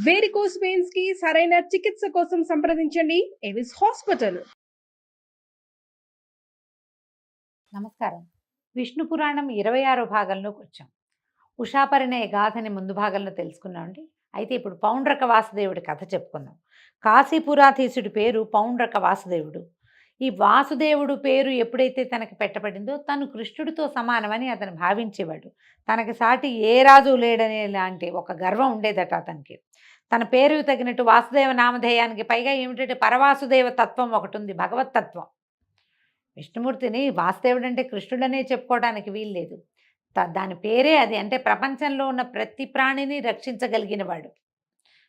Varicose veins కి సరైన చికిత్స కోసం సంప్రదించండి ఎవిస్ హాస్పిటల్. నమస్కారం. విష్ణు పురాణం 26వ భాగంలోకి వచ్చాం. ఉషాపరిణయ గాథని ముందు భాగంలో తెలుసుకున్నామండి. అయితే ఇప్పుడు పౌండ్రక వాసుదేవుడి కథ చెప్పుకుందాం. కాశీపురాధీశుడి పేరు పౌండ్రక వాసుదేవుడు. ఈ వాసుదేవుడు పేరు ఎప్పుడైతే తనకి పెట్టబడిందో తను కృష్ణుడితో సమానమని అతను భావించేవాడు. తనకి సాటి ఏ రాజు లేడనే లాంటి ఒక గర్వం ఉండేదట అతనికి. తన పేరుకు తగినట్టు వాసుదేవ నామధేయానికి పైగా ఏమిటంటే పరవాసుదేవ తత్వం ఒకటి ఉంది, భగవతత్వం. విష్ణుమూర్తిని వాసుదేవుడు అంటే కృష్ణుడనే చెప్పుకోవడానికి వీల్లేదు. దాని పేరే అది. అంటే ప్రపంచంలో ఉన్న ప్రతి ప్రాణిని రక్షించగలిగినవాడు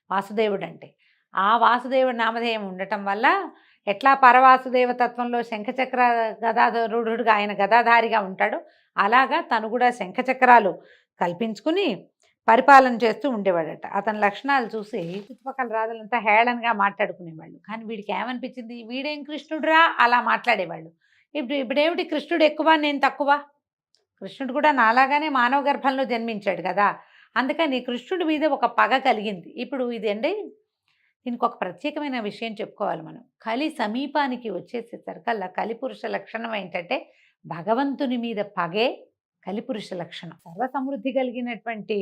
వాసుదేవుడు అంటే. ఆ వాసుదేవుడి నామధేయం ఉండటం వల్ల ఎట్లా పరవాసుదేవ తత్వంలో శంఖచక్ర గదాధరుడుగా ఆయన గదాధారిగా ఉంటాడో అలాగా తను కూడా శంఖచక్రాలు కల్పించుకుని పరిపాలన చేస్తూ ఉండేవాడట. అతని లక్షణాలు చూసి చుట్టుపక్కల రాజులంతా హేళనగా మాట్లాడుకునేవాళ్ళు. కానీ వీడికి ఏమనిపించింది, వీడేం కృష్ణుడురా అలా మాట్లాడేవాళ్ళు. ఇప్పుడేమిటి కృష్ణుడు ఎక్కువ నేను తక్కువ? కృష్ణుడు కూడా నాలాగానే మానవ గర్భంలో జన్మించాడు కదా. అందుకని కృష్ణుడి మీద ఒక పగ కలిగింది. ఇప్పుడు ఇదండి, దీనికి ఒక ప్రత్యేకమైన విషయం చెప్పుకోవాలి మనం. కలి సమీపానికి వచ్చేసేసరికల్లా కలిపురుష లక్షణం ఏంటంటే భగవంతుని మీద పగే కలిపురుష లక్షణం. సర్వసమృద్ధి కలిగినటువంటి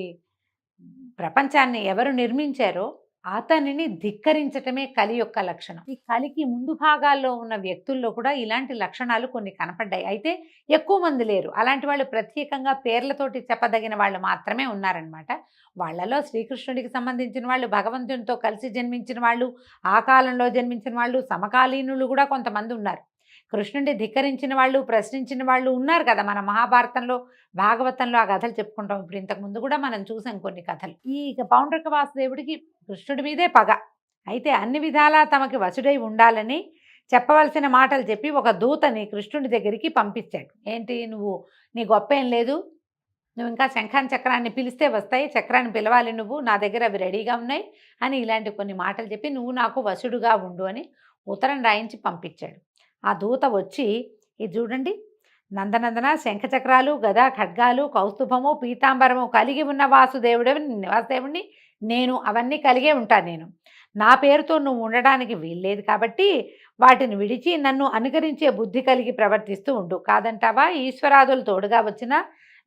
ప్రపంచాన్ని ఎవరు నిర్మించారో అతనిని ధిక్కరించటమే కలి యొక్క లక్షణం. ఈ కలికి ముందు భాగాల్లో ఉన్న వ్యక్తుల్లో కూడా ఇలాంటి లక్షణాలు కొన్ని కనపడ్డాయి. అయితే ఎక్కువ మంది లేరు. అలాంటి వాళ్ళు ప్రత్యేకంగా పేర్లతోటి చెప్పదగిన వాళ్ళు మాత్రమే ఉన్నారనమాట. వాళ్ళలో శ్రీకృష్ణుడికి సంబంధించిన వాళ్ళు, భగవంతునితో కలిసి జన్మించిన వాళ్ళు, ఆ కాలంలో జన్మించిన వాళ్ళు, సమకాలీనులు కూడా కొంతమంది ఉన్నారు. కృష్ణుడిని ధిక్కరించిన వాళ్ళు, ప్రశ్నించిన వాళ్ళు ఉన్నారు కదా. మన మహాభారతంలో, భాగవతంలో ఆ కథలు చెప్పుకుంటాం. ఇప్పుడు ఇంతకుముందు కూడా మనం చూసాం కొన్ని కథలు. ఈ పౌండ్రక వాసుదేవుడికి కృష్ణుడి మీదే పగ. అయితే అన్ని విధాలా తమకి వసుడై ఉండాలని చెప్పవలసిన మాటలు చెప్పి ఒక దూతని కృష్ణుడి దగ్గరికి పంపించాడు. ఏంటి, నువ్వు నీ గొప్ప ఏం లేదు, నువ్వు ఇంకా శంఖాన్ని చక్రాన్ని పిలిస్తే వస్తాయి, చక్రాన్ని పిలవాలి నువ్వు, నా దగ్గర అవి రెడీగా ఉన్నాయి అని ఇలాంటి కొన్ని మాటలు చెప్పి నువ్వు నాకు వసుడుగా ఉండు అని ఉత్తరం రాయించి పంపించాడు. ఆ దూత వచ్చి, ఇది చూడండి, నందనందన శంఖచక్రాలు, గదా, ఖడ్గాలు, కౌస్తుభము, పీతాంబరము కలిగి ఉన్న వాసుదేవుడిని నేను అవన్నీ కలిగే ఉంటాను. నేను నా పేరుతో నువ్వు ఉండడానికి వీల్లేదు కాబట్టి వాటిని విడిచి నన్ను అనుకరించే బుద్ధి కలిగి ప్రవర్తిస్తూ ఉండు. కాదంటావా, ఈశ్వరాదులు తోడుగా వచ్చిన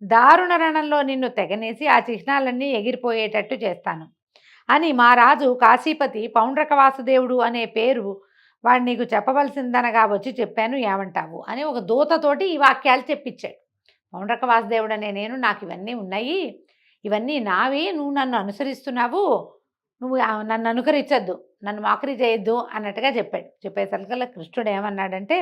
దారుణ రణంలో నిన్ను తెగనేసి ఆ చిహ్నాలన్నీ ఎగిరిపోయేటట్టు చేస్తాను అని మా రాజు కాశీపతి పౌండ్రక వాసుదేవుడు అనే పేరు వాడు నీకు చెప్పవలసిందనగా వచ్చి చెప్పాను, ఏమంటావు అని ఒక దూతతోటి ఈ వాక్యాలు చెప్పించాడు. పౌండ్రక వాసుదేవుడు అనే నేను, నాకు ఇవన్నీ ఉన్నాయి, ఇవన్నీ నావి, నువ్వు నన్ను అనుసరిస్తున్నావు, నువ్వు నన్ను అనుకరించద్దు, నన్ను మోకరి చేయొద్దు అన్నట్టుగా చెప్పాడు. చెప్పేసరికల్లా కృష్ణుడు ఏమన్నాడంటే,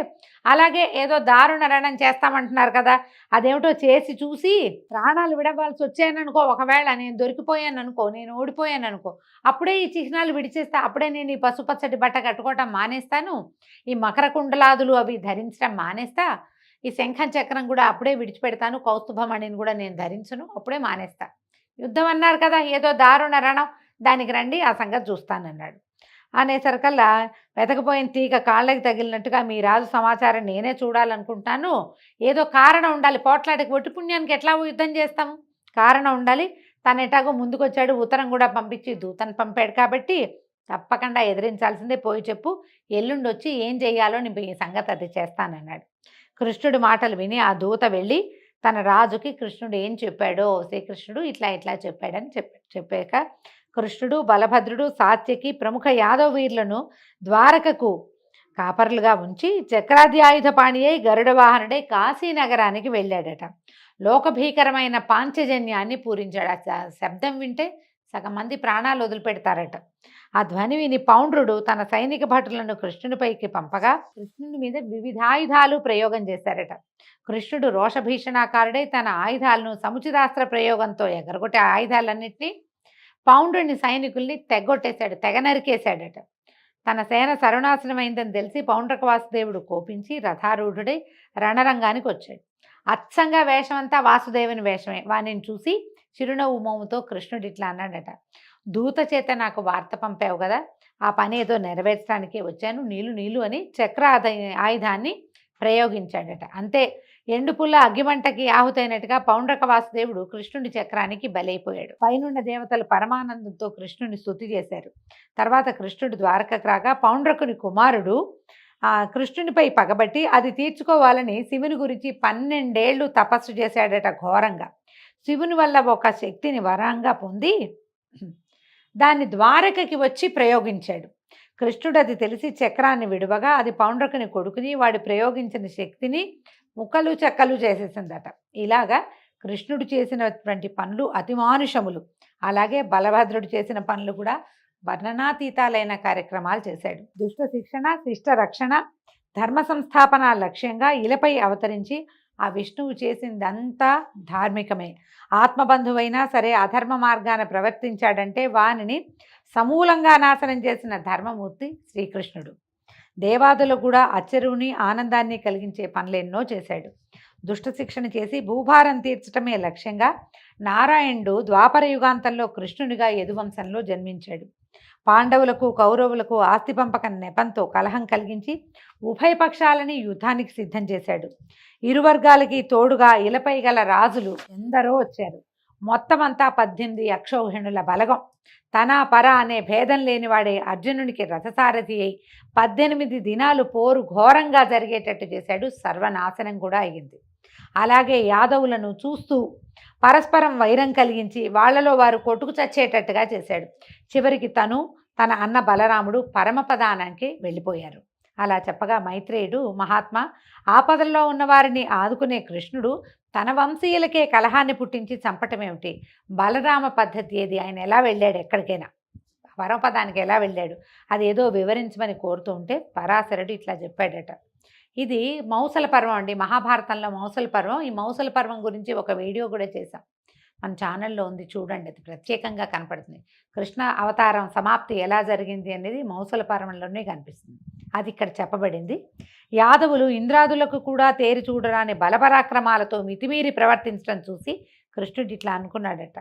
అలాగే ఏదో దారుణ రణం చేస్తామంటున్నారు కదా, అదేమిటో చేసి చూసి ప్రాణాలు విడవలసి వచ్చాయననుకో, ఒకవేళ నేను దొరికిపోయాను అనుకో, నేను ఓడిపోయాను అనుకో, అప్పుడే ఈ చిహ్నాలు విడిచేస్తా, అప్పుడే నేను ఈ పసుపచ్చటి బట్ట కట్టుకోవటం మానేస్తాను, ఈ మకర కుండలాదులు అవి ధరించడం మానేస్తా, ఈ శంఖం చక్రం కూడా అప్పుడే విడిచిపెడతాను, కౌస్తుభమణిని కూడా నేను ధరించను, అప్పుడే మానేస్తా. యుద్ధం అన్నారు కదా, ఏదో దారుణ రణం, దానికి రండి, ఆ సంగతి చూస్తానన్నాడు. అనేసరికల్లా వెతకపోయిన తీగ కాళ్ళకి తగిలినట్టుగా మీ రాజు సమాచారం నేనే చూడాలనుకుంటాను, ఏదో కారణం ఉండాలి, పోట్లాడికి ఒట్టి పుణ్యానికి ఎట్లా యుద్ధం చేస్తాము, కారణం ఉండాలి. తను ఎటాగో ముందుకొచ్చాడు, ఉత్తరం కూడా పంపించి దూతను పంపాడు కాబట్టి తప్పకుండా ఎదిరించాల్సిందే, పోయి చెప్పు, ఎల్లుండి వచ్చి ఏం చెయ్యాలో నేను ఈ సంగతి అది చేస్తానన్నాడు. కృష్ణుడి మాటలు విని ఆ దూత వెళ్ళి తన రాజుకి కృష్ణుడు ఏం చెప్పాడో, శ్రీకృష్ణుడు ఇట్లా ఇట్లా చెప్పాడని చెప్పాక కృష్ణుడు, బలభద్రుడు, సాత్యకి ప్రముఖ యాదవ వీరులను ద్వారకకు కాపర్లుగా ఉంచి చక్రాధ్యాయుధపాణి అయి గరుడ వాహనుడై కాశీనగరానికి వెళ్ళాడట. లోకభీకరమైన పాంచజన్యాన్ని పూరించాడు. ఆ శబ్దం వింటే సగం మంది ప్రాణాలు వదిలిపెడతారట. ఆ ధ్వని విని పౌండ్రుడు తన సైనిక భటులను కృష్ణునిపైకి పంపగా కృష్ణుని మీద వివిధాయుధాలు ప్రయోగం చేశారట. కృష్ణుడు రోషభీషణాకారుడై తన ఆయుధాలను సముచితాస్త్ర ప్రయోగంతో ఎగరగొట్టే ఆయుధాలన్నింటినీ పౌండ్రుని సైనికుల్ని తెగొట్టేశాడు, తెగ నరికేశాడట. తన సేన సర్వనాశనమైందని తెలిసి పౌండ్రక వాసుదేవుడు కోపించి రథారూఢుడై రణరంగానికి వచ్చాడు. అచ్చంగా వేషమంతా వాసుదేవుని వేషమే. వానిని చూసి చిరునవ్వు మోముతో కృష్ణుడు ఇట్లా అన్నాడట, దూత చేత నాకు వార్త పంపావు కదా, ఆ పని ఏదో నెరవేర్చడానికే వచ్చాను, నీళ్ళు అని చక్ర ఆయుధాన్ని ప్రయోగించాడట. అంతే, ఎండుపుల్ల అగ్గిమంటకి ఆహుతైనట్టుగా పౌండ్రక వాసుదేవుడు కృష్ణుడి చక్రానికి బలైపోయాడు. పైనున్న దేవతలు పరమానందంతో కృష్ణుని స్తుతి చేశారు. తర్వాత కృష్ణుడు ద్వారకకు రాగా పౌండ్రకుని కుమారుడు కృష్ణునిపై పగబట్టి అది తీర్చుకోవాలని శివుని గురించి 12 ఏళ్ళు తపస్సు చేశాడట ఘోరంగా. శివుని వల్ల ఒక శక్తిని వరంగా పొంది దాన్ని ద్వారకకి వచ్చి ప్రయోగించాడు. కృష్ణుడు అది తెలిసి చక్రాన్ని విడువగా అది పౌండ్రకుని కొడుకుని వాడు ప్రయోగించిన శక్తిని ముక్కలు చెక్కలు చేసేసిందట. ఇలాగా కృష్ణుడు చేసినటువంటి పనులు అతిమానుషములు. అలాగే బలభద్రుడు చేసిన పనులు కూడా వర్ణనాతీతాలైన కార్యక్రమాలు చేశాడు. దుష్ట శిక్షణ, శిష్ట రక్షణ, ధర్మ సంస్థాపన లక్ష్యంగా ఇలపై అవతరించి ఆ విష్ణువు చేసిందంతా ధార్మికమే. ఆత్మబంధువైనా సరే అధర్మ మార్గాన ప్రవర్తించాడంటే వానిని సమూలంగా నాశనం చేసిన ధర్మమూర్తి శ్రీకృష్ణుడు. దేవాదులకు కూడా ఆశ్చర్యుని ఆనందాన్ని కలిగించే పనులెన్నో చేశాడు. దుష్ట శిక్షణ చేసి భూభారం తీర్చడమే లక్ష్యంగా నారాయణుడు ద్వాపర యుగాంతంలో కృష్ణునిగా యదువంశంలో జన్మించాడు. పాండవులకు కౌరవులకు ఆస్తి పంపకం నెపంతో కలహం కలిగించి ఉభయ పక్షాలని యుద్ధానికి సిద్ధం చేశాడు. ఇరు వర్గాలకి తోడుగా ఇలపై గల రాజులు ఎందరో వచ్చారు. మొత్తమంతా 18 అక్షౌహిణుల బలగం. తన పర అనే భేదం లేనివాడే అర్జునునికి రథసారథి అయి 18 దినాలు పోరు ఘోరంగా జరిగేటట్టు చేశాడు. సర్వనాశనం కూడా అయ్యింది. అలాగే యాదవులను చూస్తూ పరస్పరం వైరం కలిగించి వాళ్లలో వారు కొట్టుకు చచ్చేటట్టుగా చేశాడు. చివరికి తన అన్న బలరాముడు పరమపదానానికి వెళ్ళిపోయారు. అలా చెప్పగా మైత్రేయుడు మహాత్మా, ఆపదల్లో ఉన్నవారిని ఆదుకునే కృష్ణుడు తన వంశీయులకే కలహాన్ని పుట్టించి చంపటమేమిటి? బలరామ పద్ధతి ఏది? ఆయన ఎలా వెళ్ళాడు? ఎక్కడికైనా పరమపదానికి ఎలా వెళ్ళాడు? అది ఏదో వివరించమని కోరుతూ ఉంటే పరాశరుడు ఇట్లా చెప్పాడట. ఇది మౌసల పర్వం అండి, మహాభారతంలో మౌసల పర్వం. ఈ మౌసల పర్వం గురించి ఒక వీడియో కూడా చేశాం, మన ఛానల్లో ఉంది, చూడండి. అది ప్రత్యేకంగా కనపడుతుంది. కృష్ణ అవతారం సమాప్తి ఎలా జరిగింది అనేది మౌసల పర్వంలోనే కనిపిస్తుంది. అది ఇక్కడ చెప్పబడింది. యాదవులు ఇంద్రాదులకు కూడా తేరి చూడరాని బలపరాక్రమాలతో మితిమీరి ప్రవర్తించడం చూసి కృష్ణుడు ఇట్లా అనుకున్నాడట,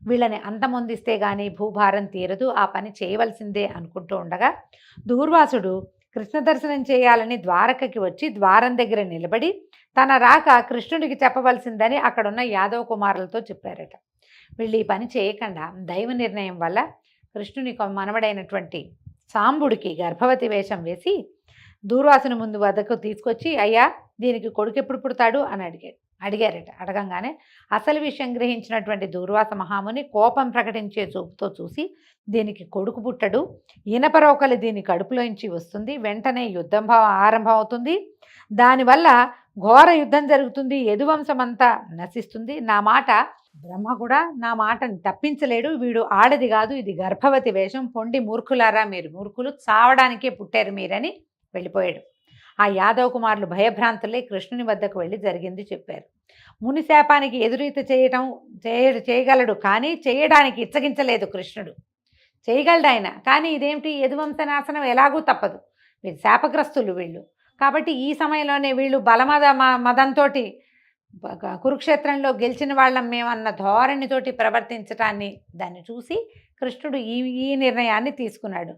వీళ్ళని అంతమొందిస్తే గానీ భూభారం తీరదు, ఆ పని చేయవలసిందే అనుకుంటూ ఉండగా దూర్వాసుడు కృష్ణ దర్శనం చేయాలని ద్వారకకి వచ్చి ద్వారం దగ్గర నిలబడి తన రాక కృష్ణుడికి చెప్పవలసిందని అక్కడున్న యాదవ కుమారులతో చెప్పారట. వీళ్ళు ఈ పని చేయకుండా దైవ నిర్ణయం వల్ల కృష్ణుని మనవడైనటువంటి సాంబుడికి గర్భవతి వేషం వేసి దూర్వాసుని ముందు వద్దకు తీసుకొచ్చి, అయ్యా దీనికి కొడుకు ఎప్పుడు పుడతాడు అని అడిగారట. అడగంగానే అసలు విషయం గ్రహించినటువంటి దూర్వాస మహాముని కోపం ప్రకటించే చూపుతో చూసి, దీనికి కొడుకు పుట్టడు, ఇనపరోకలి దీని కడుపులోంచి వస్తుంది, వెంటనే యుద్ధం ఆరంభం అవుతుంది, దానివల్ల ఘోర యుద్ధం జరుగుతుంది, యదువంశమంతా నశిస్తుంది, నా మాట బ్రహ్మ కూడా నా మాటని తప్పించలేడు, వీడు ఆడది కాదు, ఇది గర్భవతి వేషం, పొండి మూర్ఖులారా, మీరు మూర్ఖులు, చావడానికే పుట్టారు మీరని వెళ్ళిపోయాడు. ఆ యాదవ కుమారులు భయభ్రాంతులే కృష్ణుని వద్దకు వెళ్ళి జరిగింది చెప్పారు. ముని శాపానికి ఎదురీత చేయగలడు, కానీ చేయడానికి ఇచ్చగించలేదు కృష్ణుడు. చేయగలడు ఆయన, కానీ ఇదేమిటి, యదువంశ నాశనం ఎలాగూ తప్పదు, వీళ్ళు శాపగ్రస్తులు వీళ్ళు. కాబట్టి ఈ సమయంలోనే వీళ్ళు మదంతో కురుక్షేత్రంలో గెలిచిన వాళ్ళం మేమన్న ధోరణితోటి ప్రవర్తించటాన్ని దాన్ని చూసి కృష్ణుడు ఈ నిర్ణయాన్ని తీసుకున్నాడు.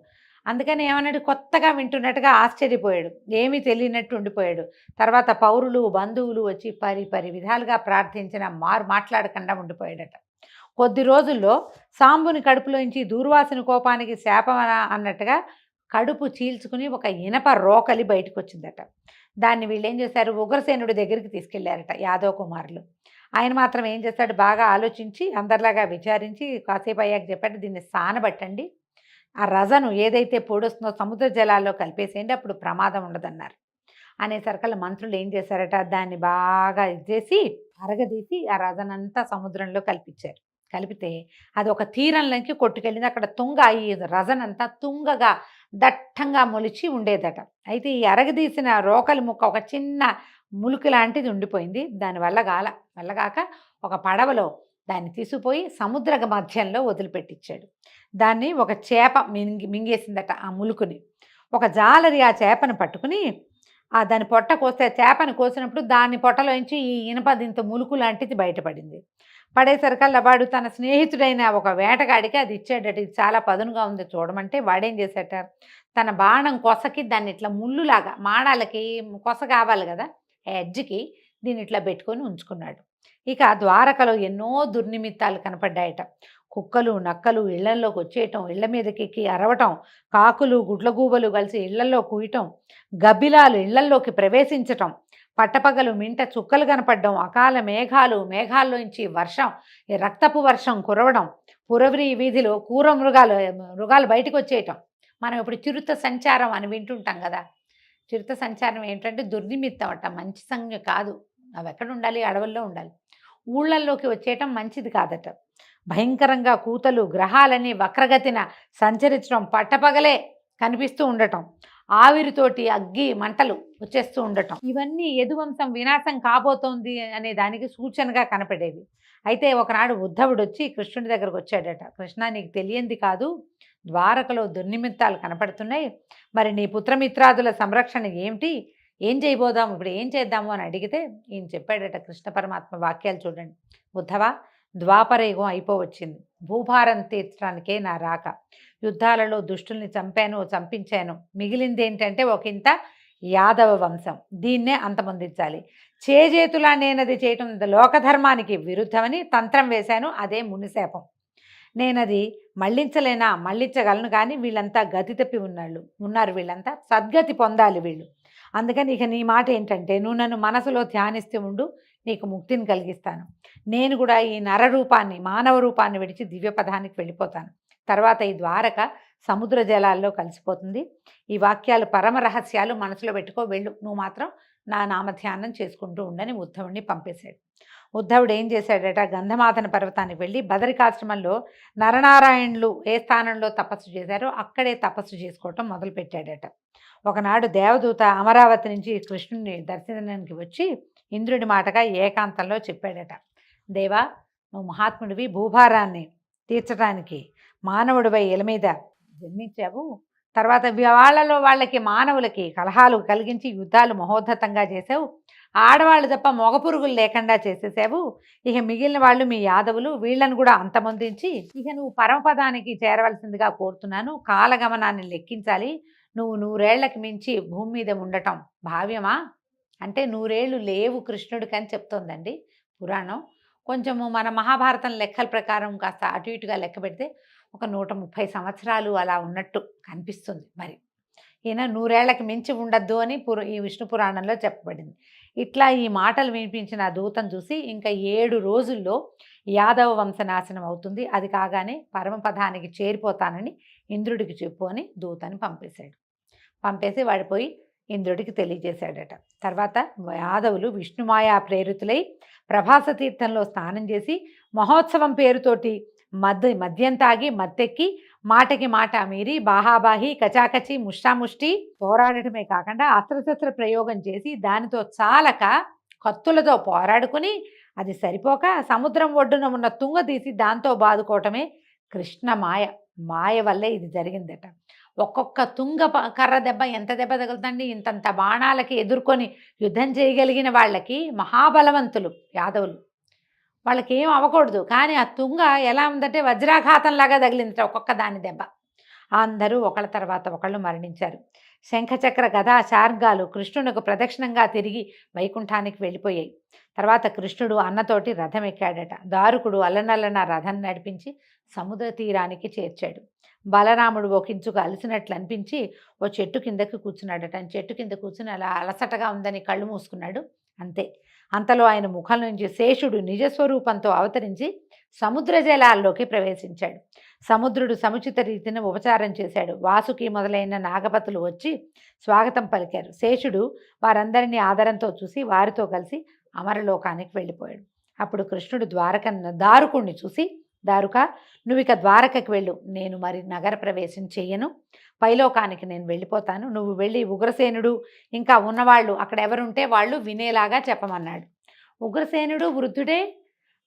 అందుకని ఏమన్నాడు, కొత్తగా వింటున్నట్టుగా ఆశ్చర్యపోయాడు, ఏమీ తెలియనట్టు ఉండిపోయాడు. తర్వాత పౌరులు బంధువులు వచ్చి పరి విధాలుగా ప్రార్థించిన మాట్లాడకుండా ఉండిపోయాడట. కొద్ది రోజుల్లో సాంబుని కడుపులోంచి దూర్వాసుని కోపానికి శాపం అన్నట్టుగా కడుపు చీల్చుకుని ఒక ఇనప రోకలి బయటకు వచ్చిందట. దాన్ని వీళ్ళు ఏం చేశారు, ఉగ్రసేనుడి దగ్గరికి తీసుకెళ్లారట యాదవ కుమారులు. ఆయన మాత్రం ఏం చేశాడు, బాగా ఆలోచించి అందరిలాగా విచారించి కాసేపు అయ్యాక చెప్పాడు, దీన్ని సానబట్టండి, ఆ రజను ఏదైతే పొడుస్తుందో సముద్ర జలాల్లో కలిపేసేయండి, అప్పుడు ప్రమాదం ఉండదన్నారు. అనేసరికల్లా మంత్రులు ఏం చేశారట, దాన్ని బాగా ఇచ్చేసి అరగదీసి ఆ రజనంతా సముద్రంలో కలిపించారు. కలిపితే అది ఒక తీరంలోకి కొట్టుకెళ్ళింది. అక్కడ తుంగ ఈ రజనంతా తుంగగా దట్టంగా మొలిచి ఉండేదట. అయితే ఈ అరగదీసిన రోకలి ముక్క ఒక చిన్న ములుకు లాంటిది ఉండిపోయింది. దానివల్ల వెళ్ళగాక ఒక పడవలో దాన్ని తీసుకుపోయి సముద్ర మధ్యంలో వదిలిపెట్టించాడు. దాన్ని ఒక చేప మింగేసిందట ఆ ములుకుని. ఒక జాలరి ఆ చేపను పట్టుకుని దాని పొట్ట కోస్తే, చేపని కోసినప్పుడు దాని పొట్టలోంచి ఈ ఇనప దింత ములుకు లాంటిది బయటపడింది. పడేసరికల్లా వాడు తన స్నేహితుడైన ఒక వేటగాడికి అది ఇచ్చాడట. ఇది చాలా పదునుగా ఉంది చూడమంటే వాడేం చేశాట, తన బాణం కొసకి దాన్ని ఇట్లా ముళ్ళులాగా మాడాలకి కొస కావాలి కదా, ఎడ్జ్కి దీన్ని ఇట్లా పెట్టుకొని ఉంచుకున్నాడు. ఇక ద్వారకలో ఎన్నో దుర్నిమిత్తాలు కనపడ్డాయట. కుక్కలు నక్కలు ఇళ్లల్లోకి వచ్చేయటం, ఇళ్ల మీదకి ఎక్కి అరవటం, కాకులు గుడ్లగూబలు కలిసి ఇళ్లల్లో కూయటం, గబ్బిలాలు ఇళ్లల్లోకి ప్రవేశించటం, పట్టపగలు మింట చుక్కలు కనపడడం, అకాల మేఘాలు, మేఘాల్లోంచి వర్షం, ఈ రక్తపు వర్షం కురవడం, పురవరి వీధిలో కూర మృగాలు బయటకు వచ్చేయటం. మనం ఇప్పుడు చిరుత సంచారం అని వింటుంటాం కదా. చిరుత సంచారం ఏంటంటే దుర్నిమిత్తం అట, మంచి సంజ్ఞ కాదు. అవి ఎక్కడ ఉండాలి, అడవుల్లో ఉండాలి. ఊళ్ళల్లోకి వచ్చేయటం మంచిది కాదట. భయంకరంగా కూతలు గ్రహాలని వక్రగతిన సంచరించడం, పట్టపగలే కనిపిస్తూ ఉండటం, ఆవిరితోటి అగ్గి మంటలు వచ్చేస్తూ ఉండటం, ఇవన్నీ యదువంశం వినాశం కాబోతోంది అనే దానికి సూచనగా కనపడేవి. అయితే ఒకనాడు ఉద్ధవుడు వచ్చి కృష్ణుడి దగ్గరకు వచ్చాడట. కృష్ణ, నీకు తెలియంది కాదు, ద్వారకలో దుర్నిమిత్తాలు కనపడుతున్నాయి, మరి నీ పుత్రమిత్రాదుల సంరక్షణ ఏమిటి, ఏం చేయబోదాము, ఇప్పుడు ఏం చేద్దాము అని అడిగితే ఈయన చెప్పాడట కృష్ణ పరమాత్మ వాక్యాలు చూడండి. ఉద్ధవ, ద్వాపరయుగం అయిపోవచ్చింది, భూభారం తీర్చడానికే నా రాక. యుద్ధాలలో దుష్టుల్ని చంపించాను, మిగిలింది ఏంటంటే ఒకంత యాదవ వంశం, దీన్నే అంతమొందించాలి. చేజేతులా నేనది చేయటం లోకధర్మానికి విరుద్ధమని తంత్రం వేశాను, అదే మునిశాపం. నేనది మళ్ళించగలను, కానీ వీళ్ళంతా గతి తప్పి ఉన్నారు, వీళ్ళంతా సద్గతి పొందాలి వీళ్ళు. అందుకని ఇక నీ మాట ఏంటంటే, నువ్వు నన్ను మనసులో ధ్యానిస్తూ ఉండు, నీకు ముక్తిని కలిగిస్తాను. నేను కూడా ఈ నరరూపాన్ని, మానవ రూపాన్ని విడిచి దివ్యపదానికి వెళ్ళిపోతాను. తర్వాత ఈ ద్వారక సముద్ర జలాల్లో కలిసిపోతుంది. ఈ వాక్యాలు పరమ రహస్యాలు మనసులో పెట్టుకో, వెళ్ళు, నువ్వు మాత్రం నా నామధ్యానం చేసుకుంటూ ఉండని ఉద్ధవుడిని పంపేశాడు. ఉద్ధవుడు ఏం చేశాడట, గంధమాదన పర్వతానికి వెళ్ళి బదరికాశ్రమంలో నరనారాయణులు ఏ స్థానంలో తపస్సు చేశారో అక్కడే తపస్సు చేసుకోవటం మొదలుపెట్టాడట. ఒకనాడు దేవదూత అమరావతి నుంచి కృష్ణుడిని దర్శనానికి వచ్చి ఇంద్రుడి మాటగా ఏకాంతంలో చెప్పాడట, దేవా, నువ్వు మహాత్ముడివి, భూభారాన్ని తీర్చడానికి మానవుడిపై ఇల మీద జన్మించావు. తర్వాత వాళ్ళకి మానవులకి కలహాలు కలిగించి యుద్ధాలు మహోద్ధతంగా చేసావు. ఆడవాళ్ళు తప్ప మగ పురుగులు లేకుండా చేసేసావు. ఇక మిగిలిన వాళ్ళు మీ యాదవులు, వీళ్ళను కూడా అంతమొందించి ఇక నువ్వు పరమపదానికి చేరవలసిందిగా కోరుతున్నాను. కాలగమనాన్ని లెక్కించాలి. నువ్వు 100 ఏళ్లకి మించి భూమి మీద ఉండటం భావ్యమా అంటే 100 ఏళ్ళు లేవు కృష్ణుడికి అని చెప్తోందండి పురాణం. కొంచెము మన మహాభారతం లెక్కల ప్రకారం కాస్త అటు ఇటుగా లెక్క పెడితే ఒక 130 సంవత్సరాలు అలా ఉన్నట్టు కనిపిస్తుంది. మరి ఈయన 100 ఏళ్లకి మించి ఉండద్దు అని ఈ విష్ణు పురాణంలో చెప్పబడింది. ఇట్లా ఈ మాటలు వినిపించిన ఆ దూతను చూసి ఇంకా 7 రోజుల్లో యాదవ వంశనాశనం అవుతుంది, అది కాగానే పరమపదానికి చేరిపోతానని ఇంద్రుడికి చెప్పు అని దూతని పంపేసి వాడిపోయి ఇంద్రుడికి తెలియజేశాడట. తర్వాత యాదవులు విష్ణుమాయా ప్రేరితులై ప్రభాస తీర్థంలో స్నానం చేసి మహోత్సవం పేరుతోటి మద్యం తాగి మత్తెక్కి మాటకి మాట మీరి బాహాబాహి కచాకచి ముష్టాముష్టి పోరాడటమే కాకుండా అస్త్రశస్త్ర ప్రయోగం చేసి దానితో చాలక కత్తులతో పోరాడుకుని అది సరిపోక సముద్రం ఒడ్డున ఉన్న తుంగ తీసి దాంతో బాదుకోవటమే కృష్ణ మాయ వల్లే ఇది జరిగిందట. ఒక్కొక్క తుంగ కర్ర దెబ్బ ఎంత దెబ్బ తగులుతండి, ఇంతంత బాణాలకి ఎదుర్కొని యుద్ధం చేయగలిగిన వాళ్ళకి మహాబలవంతులు యాదవులు, వాళ్ళకి ఏం అవ్వకూడదు. కానీ ఆ తుంగ ఎలా ఉందంటే వజ్రాఘాతంలాగా తగిలిందట ఒక్కొక్క దాని దెబ్బ. అందరూ ఒకళ్ళ తర్వాత ఒకళ్ళు మరణించారు. శంఖచక్ర గదా చార్గాలు కృష్ణునికి ప్రదక్షిణంగా తిరిగి వైకుంఠానికి వెళ్ళిపోయాయి. తర్వాత కృష్ణుడు అన్నతోటి రథం ఎక్కాడట. దారుకుడు అల్లనల్లన రథం నడిపించి సముద్ర తీరానికి చేర్చాడు. బలరాముడు ఒకించుకు అలసినట్లు అనిపించి ఓ చెట్టు కిందకి కూర్చున్నాడట. చెట్టు కింద కూర్చుని అలా అలసటగా ఉందని కళ్ళు మూసుకున్నాడు. అంతే, అంతలో ఆయన ముఖం నుంచి శేషుడు నిజస్వరూపంతో అవతరించి సముద్ర జలాల్లోకి ప్రవేశించాడు. సముద్రుడు సముచిత రీతిని ఉపచారం చేశాడు. వాసుకి మొదలైన నాగపతులు వచ్చి స్వాగతం పలికారు. శేషుడు వారందరినీ ఆదరంతో చూసి వారితో కలిసి అమరలోకానికి వెళ్ళిపోయాడు. అప్పుడు కృష్ణుడు దారుకుణ్ణి చూసి, దారుక, నువ్వు ఇక ద్వారకకి వెళ్ళు, నేను మరి నగర ప్రవేశం చెయ్యను, పైలోకానికి నేను వెళ్ళిపోతాను, నువ్వు వెళ్ళి ఉగ్రసేనుడు ఇంకా ఉన్నవాళ్ళు అక్కడ ఎవరుంటే వాళ్ళు వినేలాగా చెప్పమన్నాడు. ఉగ్రసేనుడు వృద్ధుడే,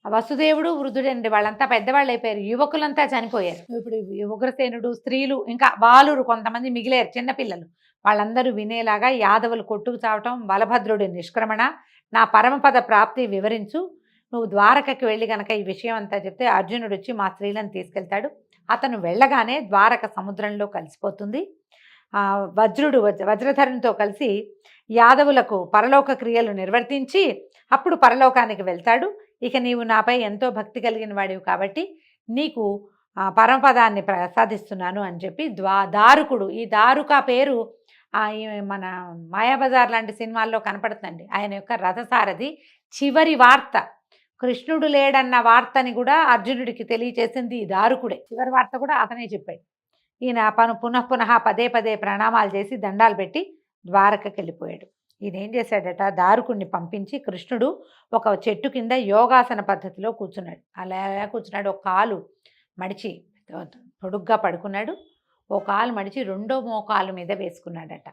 వసుదేవుడు వృద్ధుడే అండి, వాళ్ళంతా పెద్దవాళ్ళు అయిపోయారు, యువకులంతా చనిపోయారు. ఇప్పుడు ఉగ్రసేనుడు, స్త్రీలు, ఇంకా బాలురు కొంతమంది మిగిలేరు, చిన్నపిల్లలు, వాళ్ళందరూ వినేలాగా యాదవులు కొట్టుకు చావటం, బలభద్రుడి నిష్క్రమణ, నా పరమపద ప్రాప్తి వివరించు, నువ్వు ద్వారకకి వెళ్ళి గనక ఈ విషయం అంతా చెప్తే అర్జునుడు వచ్చి మా స్త్రీలను తీసుకెళ్తాడు. అతను వెళ్ళగానే ద్వారక సముద్రంలో కలిసిపోతుంది. వజ్రధరునితో కలిసి యాదవులకు పరలోక క్రియలు నిర్వర్తించి అప్పుడు పరలోకానికి వెళ్తాడు. ఇక నీవు నాపై ఎంతో భక్తి కలిగిన వాడివి కాబట్టి నీకు పరమపదాన్ని ప్రసాదిస్తున్నాను అని చెప్పి దారుకుడు, ఈ దారుక పేరు మన మాయాబజార్ లాంటి సినిమాల్లో కనపడుతుందండి. ఆయన యొక్క రథసారథి. చివరి వార్త కృష్ణుడు లేడన్న వార్తని కూడా అర్జునుడికి తెలియచేసింది ఈ దారుకుడే. చివరి వార్త కూడా అతనే చెప్పాడు. ఈయన పునః పదే పదే ప్రణామాలు చేసి దండాలు పెట్టి ద్వారకకి వెళ్ళిపోయాడు. ఈయన ఏం చేశాడట, దారుకుడిని పంపించి కృష్ణుడు ఒక చెట్టు కింద యోగాసన పద్ధతిలో కూర్చున్నాడు. అలా కూర్చున్నాడు. ఒక కాలు మడిచి పొడుగ్గా పడుకున్నాడు. ఓ కాలు మడిచి రెండో మోకాలు మీద వేసుకున్నాడట.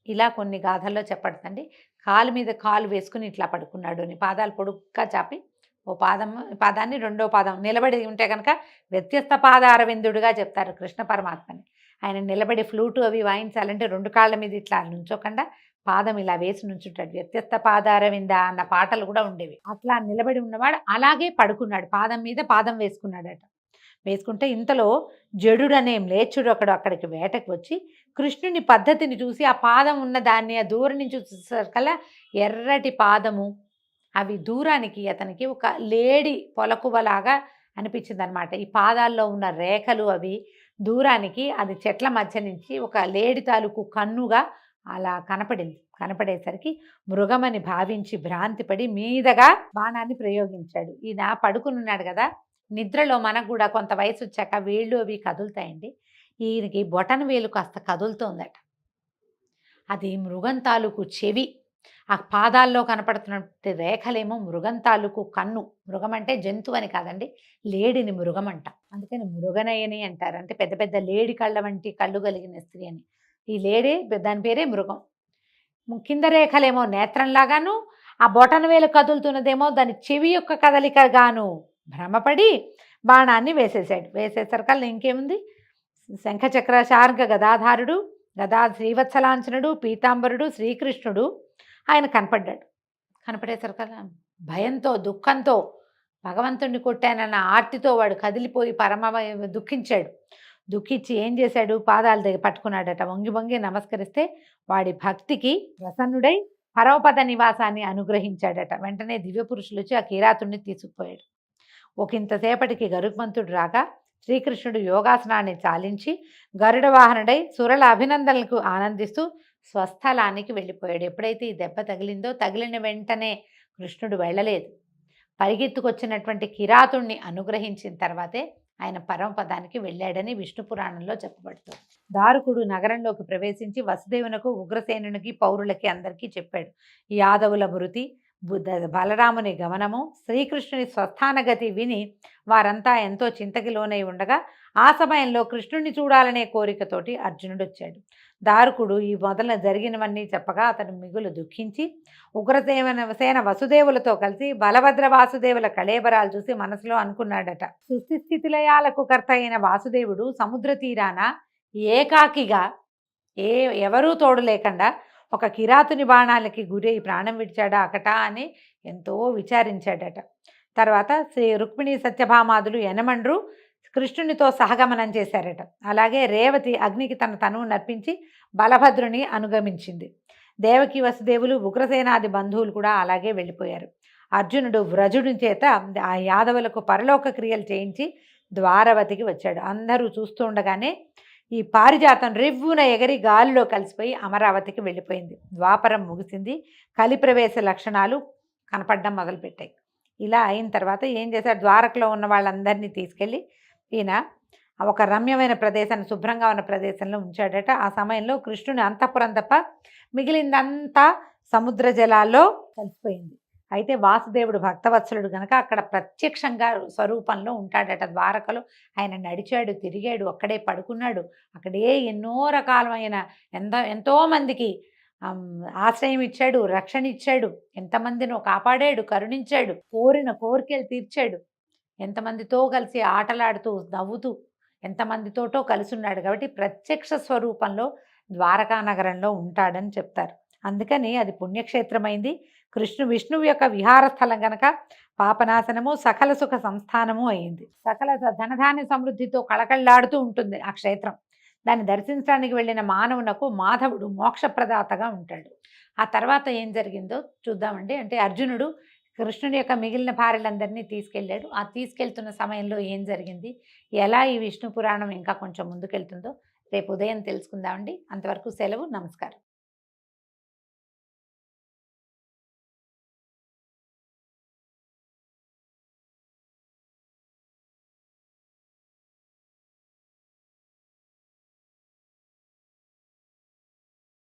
ఇలా కొన్ని గాథల్లో చెప్పడుతండి. కాలు మీద కాలు వేసుకుని ఇట్లా పడుకున్నాడు అని, పాదాలు పొడుగ్గా చాపి ఓ పాదాన్ని రెండో పాదం నిలబడి ఉంటే కనుక వ్యత్యస్త పాదారవిందుడుగా చెప్తారు కృష్ణ పరమాత్మని. ఆయన నిలబడి ఫ్లూటు అవి వాయించాలంటే రెండు కాళ్ళ మీద ఇట్లా నుంచోకుండా పాదం ఇలా వేసి నుంచుంటాడు. వ్యత్యస్త పాదారవింద అన్న పాటలు కూడా ఉండేవి. అట్లా నిలబడి ఉన్నవాడు అలాగే పడుకున్నాడు. పాదం మీద పాదం వేసుకున్నాడట. వేసుకుంటే ఇంతలో జడుడనే మ్లేచ్చుడు అక్కడికి వేటకు వచ్చి కృష్ణుని పద్ధతిని చూసి ఆ పాదం ఉన్న దాన్ని ఆ దూరం నుంచి చూసేసరికల్లా ఎర్రటి పాదము అవి దూరానికి అతనికి ఒక లేడి పొలకువలాగా అనిపించింది అనమాట. ఈ పాదాల్లో ఉన్న రేఖలు అవి దూరానికి అది చెట్ల మధ్య నుంచి ఒక లేడి తాలూకు కన్నుగా అలా కనపడేసరికి మృగమని భావించి భ్రాంతిపడి మీదగా బాణాన్ని ప్రయోగించాడు. ఈయన పడుకుని ఉన్నాడు కదా, నిద్రలో మనకు కూడా కొంత వయసు వచ్చాక వేళ్ళు అవి కదులుతాయండి. ఈయనకి బొటన వేలు కాస్త కదులుతోందట. అది మృగం తాలూకు చెవి. ఆ పాదాల్లో కనపడుతున్నటువంటి రేఖలేమో మృగం తాలూకు కన్ను. మృగం అంటే జంతువు అని కాదండి, లేడిని మృగం అంట. అందుకని మృగనయని అంటారు. అంటే పెద్ద పెద్ద లేడి కళ్ళ వంటి కళ్ళు కలిగిన స్త్రీ అని. ఈ లేడే దాని పేరే మృగం. కింద రేఖలేమో నేత్రంలాగాను, ఆ బొటన వేలు కదులుతున్నదేమో దాని చెవి యొక్క కదలికగాను భ్రమపడి బాణాన్ని వేసేసాడు. వేసేసరికల్లా ఇంకేముంది, శంఖచక్ర శార్గ గదాధారుడు, గదా శ్రీవత్సలాంఛనుడు, పీతాంబరుడు శ్రీకృష్ణుడు ఆయన కనపడ్డాడు. కనపడేసరికల్లా భయంతో దుఃఖంతో భగవంతుడిని కొట్టానన్న ఆర్తితో వాడు కదిలిపోయి దుఃఖించాడు. దుఃఖించి ఏం చేశాడు, పాదాల దగ్గర పట్టుకున్నాడట. వంగి వంగి నమస్కరిస్తే వాడి భక్తికి ప్రసన్నుడై పరమపద నివాసాన్ని అనుగ్రహించాడట. వెంటనే దివ్యపురుషులు వచ్చి ఆ కిరాతుడిని తీసుకుపోయాడు. ఒకంతసేపటికి గరుత్మంతుడు రాగా శ్రీకృష్ణుడు యోగాసనాన్ని చాలించి గరుడ వాహనుడై సురల అభినందనలకు ఆనందిస్తూ స్వస్థలానికి వెళ్ళిపోయాడు. ఎప్పుడైతే ఈ దెబ్బ తగిలిందో తగిలిన వెంటనే కృష్ణుడు వెళ్ళలేదు. పరిగెత్తుకొచ్చినటువంటి కిరాతుణ్ణి అనుగ్రహించిన తర్వాతే ఆయన పరమపదానికి వెళ్ళాడని విష్ణు పురాణంలో చెప్పబడుతుంది. దారుకుడు నగరంలోకి ప్రవేశించి వసుదేవునకు, ఉగ్రసేనునికి, పౌరులకి అందరికీ చెప్పాడు. యాదవుల మృతి, బలరాముని గమనము, శ్రీకృష్ణుని స్వస్థానగతి విని వారంతా ఎంతో చింతకి లోనై ఉండగా ఆ సమయంలో కృష్ణుడిని చూడాలనే కోరికతోటి అర్జునుడు వచ్చాడు. దారుకుడు ఈ మొదల జరిగినవన్నీ చెప్పగా అతను మిగులు దుఃఖించి ఉగ్రసేన వసుదేవులతో కలిసి బలభద్ర వాసుదేవుల కళేబరాలు చూసి మనసులో అనుకున్నాడట, సృష్టి స్థితిలయాలకు కర్త అయిన వాసుదేవుడు సముద్ర తీరాన ఏకాకిగా ఎవరూ తోడు లేకుండా ఒక కిరాతుని బాణాలకి గురై ప్రాణం విడిచాడా అకట అని ఎంతో విచారించాడట. తర్వాత శ్రీ రుక్మిణి సత్యభామాదులు యనమండ్రు కృష్ణునితో సహగమనం చేశారట. అలాగే రేవతి అగ్నికి తన తనువు నర్పించి బలభద్రుని అనుగమించింది. దేవకి వసుదేవులు, ఉగ్రసేనాది బంధువులు కూడా అలాగే వెళ్ళిపోయారు. అర్జునుడు వ్రజుడి చేత ఆ యాదవులకు పరలోక క్రియలు చేయించి ద్వారవతికి వచ్చాడు. అందరూ చూస్తూ ఉండగానే ఈ పారిజాతం రివ్వున ఎగరి గాలిలో కలిసిపోయి అమరావతికి వెళ్ళిపోయింది. ద్వాపరం ముగిసింది. కలిప్రవేశ లక్షణాలు కనపడడం మొదలుపెట్టాయి. ఇలా అయిన తర్వాత ఏం చేశారు, ద్వారకలో ఉన్న వాళ్ళందరినీ తీసుకెళ్ళి ఈయన ఒక రమ్యమైన ప్రదేశాన్ని, శుభ్రంగా ఉన్న ప్రదేశంలో ఉంచాడట. ఆ సమయంలో కృష్ణుని అంతఃపురం తప్ప మిగిలిందంతా సముద్ర జలాల్లో కలిసిపోయింది. అయితే వాసుదేవుడు భక్తవత్సలుడు గనక అక్కడ ప్రత్యక్షంగా స్వరూపంలో ఉంటాడట. ద్వారకలో ఆయన నడిచాడు, తిరిగాడు, అక్కడే పడుకున్నాడు. అక్కడే ఎన్నో రకాలమైన ఎంతోమందికి ఆశ్రయం ఇచ్చాడు, రక్షణ ఇచ్చాడు, ఎంతమందినో కాపాడాడు, కరుణించాడు, కోరిన కోరికలు తీర్చాడు. ఎంతమందితో కలిసి ఆటలాడుతూ నవ్వుతూ ఎంతమందితోటో కలిసి ఉన్నాడు. కాబట్టి ప్రత్యక్ష స్వరూపంలో ద్వారకా నగరంలో ఉంటాడని చెప్తారు. అందుకని అది పుణ్యక్షేత్రమైంది. విష్ణువు యొక్క విహార స్థలం కనుక పాపనాశనము, సకల సుఖ సంస్థానము అయింది. సకల ధనధాన్య సమృద్ధితో కళకళలాడుతూ ఉంటుంది ఆ క్షేత్రం. దాన్ని దర్శించడానికి వెళ్ళిన మానవునకు మాధవుడు మోక్షప్రదాతగా ఉంటాడు. ఆ తర్వాత ఏం జరిగిందో చూద్దామండి. అంటే అర్జునుడు కృష్ణుడి యొక్క మిగిలిన భార్యలందరినీ తీసుకెళ్ళాడు. ఆ తీసుకెళ్తున్న సమయంలో ఏం జరిగింది, ఎలా ఈ విష్ణు పురాణం ఇంకా కొంచెం ముందుకెళ్తుందో రేపు ఉదయం తెలుసుకుందామండి. అంతవరకు సెలవు. నమస్కారం.